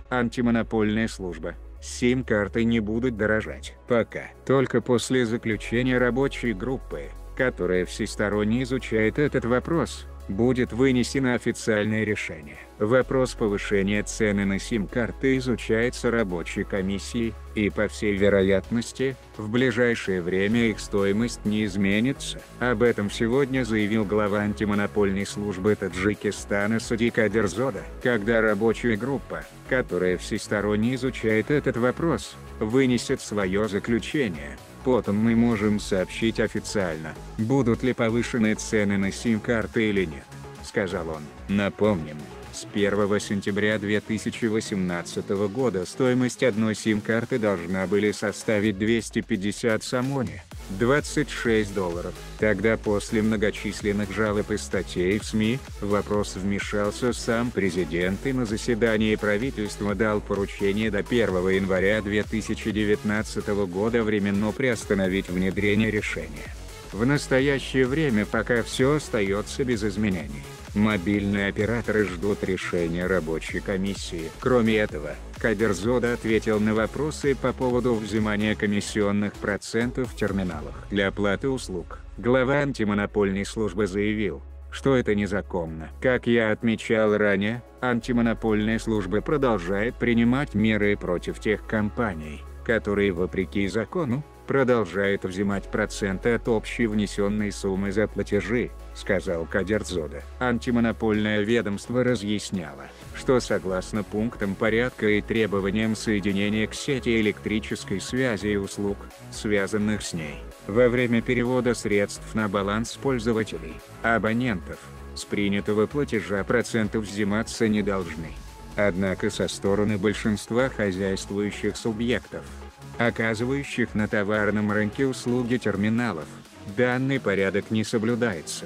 антимонопольная служба. Сим-карты не будут дорожать. Пока. Только после заключения рабочей группы, которая всесторонне изучает этот вопрос, будет вынесено официальное решение. Вопрос повышения цены на сим-карты изучается рабочей комиссией, и по всей вероятности, в ближайшее время их стоимость не изменится. Об этом сегодня заявил глава антимонопольной службы Таджикистана Садик Адерзода. Когда рабочая группа, которая всесторонне изучает этот вопрос, вынесет свое заключение, потом мы можем сообщить официально, будут ли повышены цены на сим-карты или нет, сказал он. Напомним, с 1 сентября 2018 года стоимость одной сим-карты должна были составить 250 самони, $26. Тогда после многочисленных жалоб и статей в СМИ, в вопрос вмешался сам президент и на заседании правительства дал поручение до 1 января 2019 года временно приостановить внедрение решения. В настоящее время пока все остается без изменений. Мобильные операторы ждут решения рабочей комиссии. Кроме этого, Кадерзода ответил на вопросы по поводу взимания комиссионных процентов в терминалах для оплаты услуг. Глава антимонопольной службы заявил, что это незаконно. Как я отмечал ранее, антимонопольная служба продолжает принимать меры против тех компаний, которые вопреки закону продолжают взимать проценты от общей внесенной суммы за платежи, сказал Кадерзода. Антимонопольное ведомство разъясняло, что согласно пунктам порядка и требованиям соединения к сети электрической связи и услуг, связанных с ней, во время перевода средств на баланс пользователей, абонентов, с принятого платежа проценты взиматься не должны. Однако со стороны большинства хозяйствующих субъектов, оказывающих на товарном рынке услуги терминалов, данный порядок не соблюдается.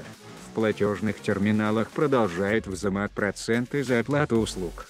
В платежных терминалах продолжают взимать проценты за оплату услуг.